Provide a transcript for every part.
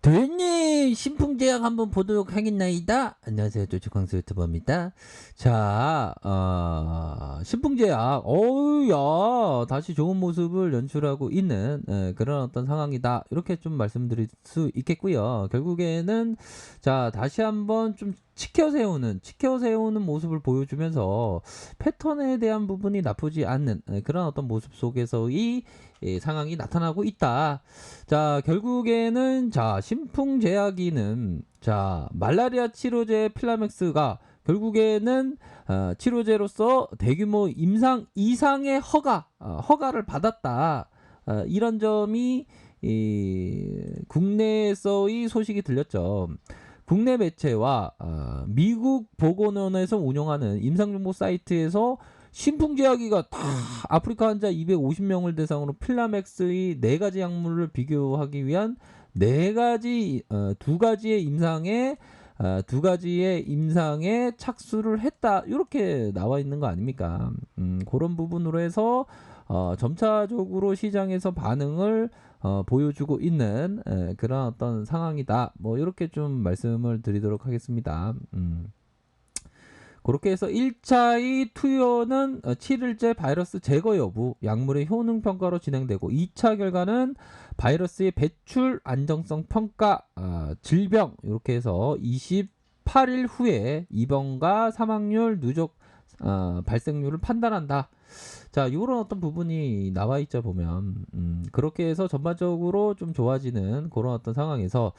도현님 신풍제약 한번 보도록 하겠나이다. 안녕하세요, 조축광수 유튜버입니다. 자, 신풍제약, 어우야, 다시 좋은 모습을 연출하고 있는 그런 어떤 상황이다. 이렇게 좀 말씀드릴 수 있겠고요. 결국에는 자, 다시 한번 좀 치켜 세우는 모습을 보여주면서 패턴에 대한 부분이 나쁘지 않는 그런 어떤 모습 속에서의 상황이 나타나고 있다. 자, 결국에는 자, 신풍제약이는 자, 말라리아 치료제 필라맥스가 결국에는 치료제로서 대규모 임상 이상의 허가를 받았다. 이런 점이 국내에서의 소식이 들렸죠. 국내 매체와 미국 보건원에서 운영하는 임상정보 사이트에서 신풍제약이가 다 아프리카 환자 250명을 대상으로 필라맥스의 4가지 약물을 비교하기 위한 두 가지의 임상에 착수를 했다. 이렇게 나와 있는 거 아닙니까? 그런 부분으로 해서 점차적으로 시장에서 반응을 보여주고 있는 그런 어떤 상황이다. 뭐 이렇게 좀 말씀을 드리도록 하겠습니다. 그렇게 해서 1차의 투여는 7일째 바이러스 제거 여부, 약물의 효능 평가로 진행되고 2차 결과는 바이러스의 배출 안정성 평가, 질병 이렇게 해서 28일 후에 입원과 사망률, 누적 발생률을 판단한다. 자, 이런 어떤 부분이 나와 있자 보면 그렇게 해서 전반적으로 좀 좋아지는 그런 어떤 상황에서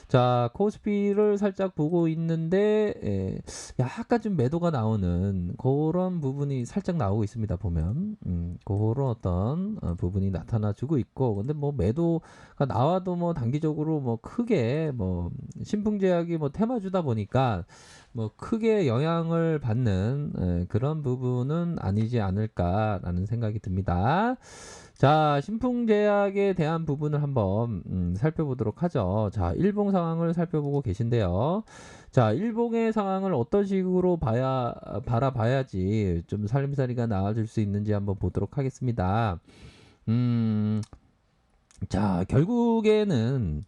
자, 코스피를 살짝 보고 있는데 약간 좀 매도가 나오는 그런 부분이 살짝 나오고 있습니다. 보면 그런 어떤 부분이 나타나주고 있고, 근데 뭐 매도가 나와도 뭐 단기적으로 뭐 크게 뭐 신풍제약이 뭐 테마주다 보니까 뭐 크게 영향을 받는 그런 부분은 아니지 않을까라는 생각이 듭니다. 자, 신풍제약에 대한 부분을 한번 살펴보도록 하죠. 자, 일봉 상황을 살펴보고 계신데요. 자, 일봉의 상황을 어떤 식으로 바라봐야지 좀 살림살이가 나아질 수 있는지 한번 보도록 하겠습니다. 자, 결국에는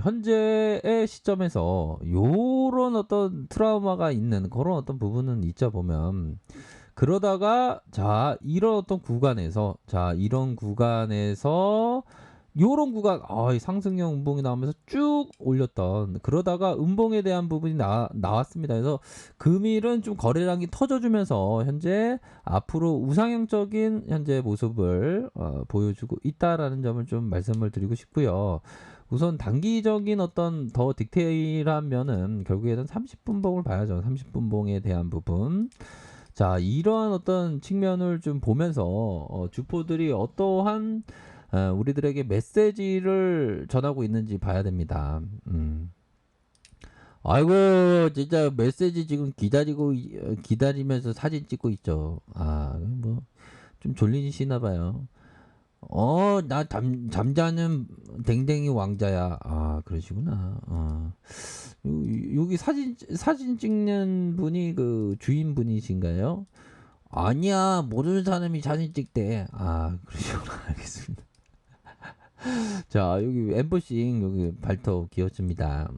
현재의 시점에서 요런 어떤 트라우마가 있는 그런 어떤 부분은 있자 보면, 그러다가 자, 이런 구간에서 요런 구간, 상승형 음봉이 나오면서 쭉 올렸던, 그러다가 음봉에 대한 부분이 나왔습니다. 그래서 금일은 좀 거래량이 터져주면서 현재 앞으로 우상향적인 현재 모습을 보여주고 있다라는 점을 좀 말씀을 드리고 싶고요. 우선 단기적인 어떤 더 디테일한 면은 결국에는 30분봉을 봐야죠. 30분봉에 대한 부분. 자, 이러한 어떤 측면을 좀 보면서 주포들이 어떠한 우리들에게 메시지를 전하고 있는지 봐야 됩니다. 아이고, 진짜 메시지 지금 기다리면서 사진 찍고 있죠. 뭐 좀 졸리시나 봐요. 나 잠자는 댕댕이 왕자야. 그러시구나. 여기 사진 찍는 분이 그 주인분이신가요? 아니야, 모르는 사람이 사진 찍대. 그러시구나. 알겠습니다. 자, 여기 엠보싱 여기 발톱 귀엽습니다.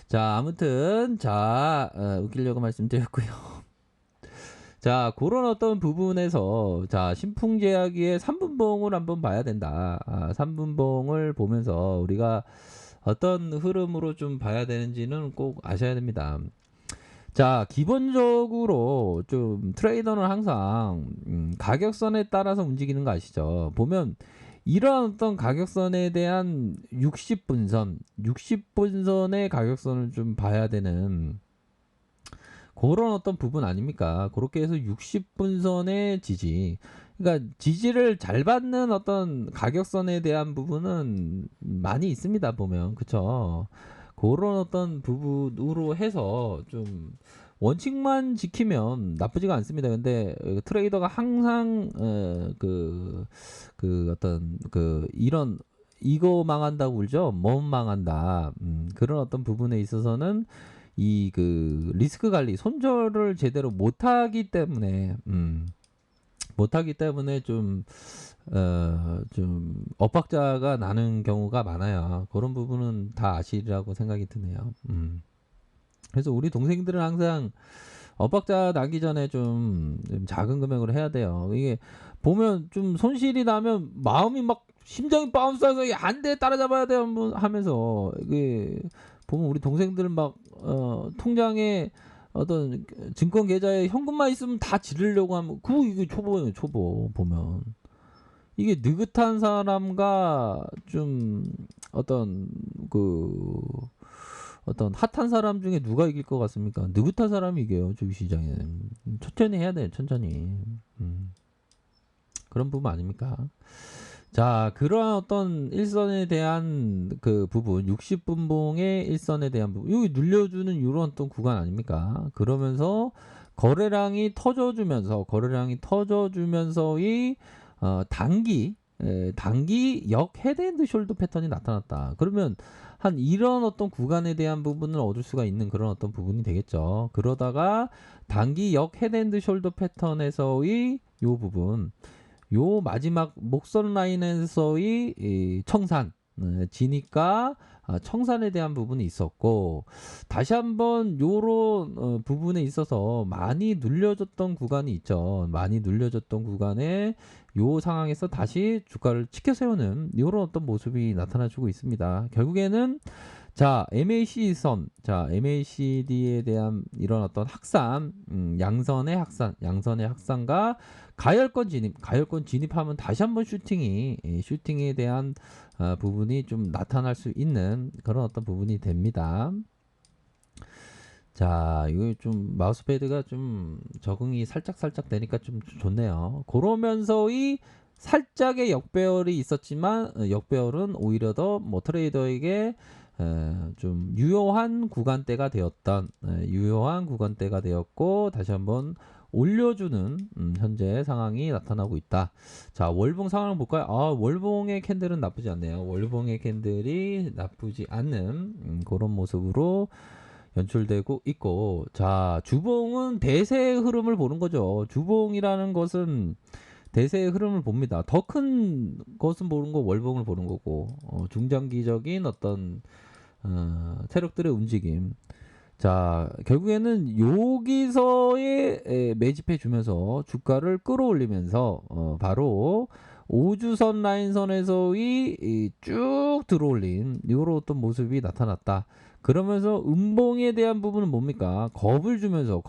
자, 아무튼 자, 웃기려고 말씀드렸고요. 자, 그런 어떤 부분에서 자, 신풍제약의 3분봉을 한번 봐야 된다. 3분봉을 보면서 우리가 어떤 흐름으로 좀 봐야 되는지는 꼭 아셔야 됩니다. 자, 기본적으로 좀 트레이더는 항상 가격선에 따라서 움직이는 거 아시죠? 보면 이러한 어떤 가격선에 대한 60분선의 가격선을 좀 봐야 되는 그런 어떤 부분 아닙니까? 그렇게 해서 60분선의 지지. 그러니까 지지를 잘 받는 어떤 가격선에 대한 부분은 많이 있습니다, 보면. 그쵸? 그런 어떤 부분으로 해서 좀 원칙만 지키면 나쁘지가 않습니다. 근데 트레이더가 항상 어떤 이런 이거 망한다고 울죠? 몸 망한다. 그런 어떤 부분에 있어서는 이 리스크 관리, 손절을 제대로 못하기 때문에 못하기 때문에 좀 엇박자가 나는 경우가 많아요. 그런 부분은 다 아시리라고 생각이 드네요. 그래서 우리 동생들은 항상 엇박자 나기 전에 좀 작은 금액으로 해야 돼요. 이게 보면 좀 손실이 나면 마음이 막 심장이 바운스해서 안 돼 따라잡아야 돼 하면서 이게 보면 우리 동생들 막 통장에 어떤 증권 계좌에 현금만 있으면 다 지르려고 하면 이게 초보예요, 초보 보면. 이게 느긋한 사람과 좀 어떤 그 어떤 핫한 사람 중에 누가 이길 것 같습니까? 느긋한 사람이 이겨요, 주식시장에는. 천천히 해야 돼요, 천천히. 그런 부분 아닙니까? 자, 그러한 어떤 일선에 대한 그 부분, 60분봉의 일선에 대한 부분, 여기 늘려주는 이런 어떤 구간 아닙니까? 그러면서 거래량이 터져주면서의 단기 역 헤드앤드 숄더 패턴이 나타났다. 그러면 한 이런 어떤 구간에 대한 부분을 얻을 수가 있는 그런 어떤 부분이 되겠죠. 그러다가 단기 역 헤드앤드 숄더 패턴에서의 요 부분, 요 마지막 목선 라인에서의 이 청산, 진입과 청산에 대한 부분이 있었고, 다시 한번 요런 부분에 있어서 많이 눌려졌던 구간이 있죠. 많이 눌려졌던 구간에 요 상황에서 다시 주가를 치켜 세우는 요런 어떤 모습이 나타나주고 있습니다. 결국에는 자, MAC선, 자, MACD에 대한 이런 어떤 확산, 양선의 확산과 가열권 진입하면 다시 한번 슈팅에 대한 부분이 좀 나타날 수 있는 그런 어떤 부분이 됩니다. 자, 이거 좀 마우스패드가 좀 적응이 살짝 되니까 좀 좋네요. 그러면서의 살짝의 역배열이 있었지만 역배열은 오히려 더 뭐 트레이더에게 좀 유효한 구간대가 되었고 다시 한번 올려주는 현재 상황이 나타나고 있다. 자, 월봉 상황을 볼까요? 월봉의 캔들은 나쁘지 않네요. 월봉의 캔들이 나쁘지 않는 그런 모습으로 연출되고 있고, 자, 주봉은 대세의 흐름을 보는 거죠. 주봉이라는 것은 대세의 흐름을 봅니다. 더 큰 것은 보는 거 월봉을 보는 거고, 중장기적인 어떤 세력들의 움직임. 자, 결국에는 여기서의 매집해 주면서 주가를 끌어올리면서 바로 5주선 라인선에서의 쭉 들어올린 이런 어떤 모습이 나타났다. 그러면서 음봉에 대한 부분은 뭡니까? 겁을 주면서.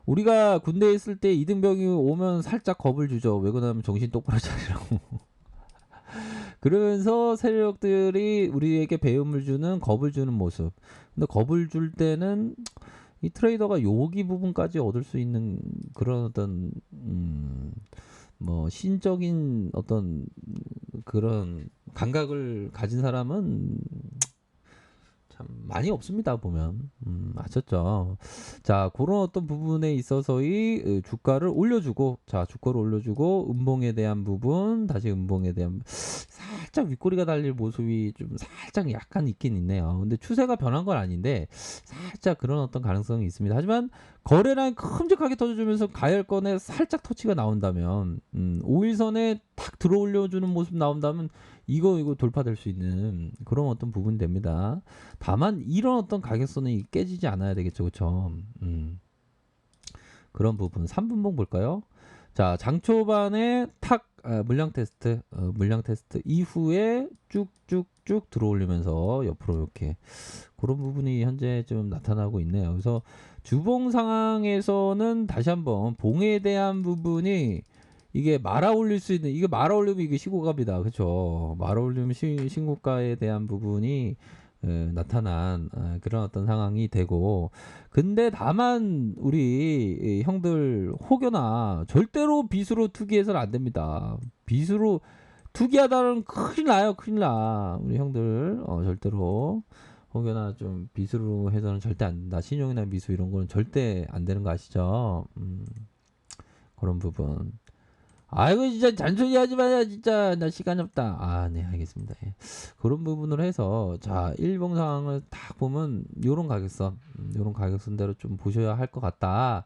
우리가 군대에 있을 때 이등병이 오면 살짝 겁을 주죠. 왜 그러냐면 정신 똑바로 차리라고. 그러면서 세력들이 우리에게 배움을 주는 겁을 주는 모습. 근데 겁을 줄 때는 이 트레이더가 여기 부분까지 얻을 수 있는 그런 어떤 뭐 신적인 어떤 그런 감각을 가진 사람은 참 많이 없습니다 보면. 아셨죠? 자, 그런 어떤 부분에 있어서의 주가를 올려주고, 자, 주가를 올려주고 음봉에 대한 부분, 다시 음봉에 대한 살짝 윗꼬리가 달릴 모습이 좀 살짝 약간 있긴 있네요. 근데 추세가 변한 건 아닌데 살짝 그런 어떤 가능성이 있습니다. 하지만 거래량이 큼직하게 터져주면서 가열권에 살짝 터치가 나온다면 5일선에 탁 들어올려주는 모습 나온다면 이거 돌파될 수 있는 그런 어떤 부분이 됩니다. 다만 이런 어떤 가격선이 깨지지 않아야 되겠죠. 그렇죠? 그런 부분 3분봉 볼까요? 자, 장 초반에 물량 테스트 이후에 쭉쭉쭉 들어올리면서 옆으로 이렇게 그런 부분이 현재 좀 나타나고 있네요. 그래서 주봉 상황에서는 다시 한번 봉에 대한 부분이 이게 말아 올릴 수 있는, 이게 말아 올리면 이게 시고가입니다. 그렇죠? 말아 올리면 신고가에 대한 부분이 나타난 그런 어떤 상황이 되고, 근데 다만 우리 형들 혹여나 절대로 빗으로 투기해서는 안 됩니다. 빗으로 투기하다는 큰일 나요, 큰일 나. 우리 형들 절대로 혹여나 좀 빗으로 해서는 절대 안 된다. 신용이나 미수 이런 거는 절대 안 되는 거 아시죠? 그런 부분. 아이고 진짜 잔소리 하지 마요 진짜 나 시간이 없다. 아 네 알겠습니다. 예. 그런 부분으로 해서 자 일봉 상황을 딱 보면 요런 가격선 요런 가격선대로 좀 보셔야 할 것 같다.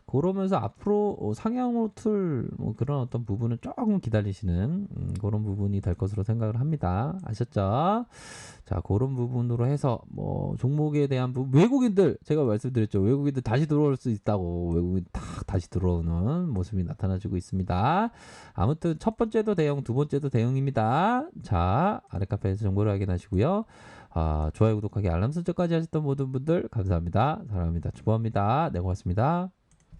그러면서 앞으로 상향으로 틀 뭐 그런 어떤 부분은 조금 기다리시는 그런 부분이 될 것으로 생각을 합니다. 아셨죠? 자 그런 부분으로 해서 뭐 종목에 대한 부분 외국인들 제가 말씀드렸죠. 외국인들 다시 들어올 수 있다고 외국인 탁 다시 들어오는 모습이 나타나지고 있습니다. 아무튼 첫 번째도 대형, 두 번째도 대형입니다. 자, 아래 카페에서 정보를 확인하시고요. 아, 좋아요, 구독하기, 알람 설정까지 하셨던 모든 분들 감사합니다. 사랑합니다. 축복합니다. 네, 고맙습니다.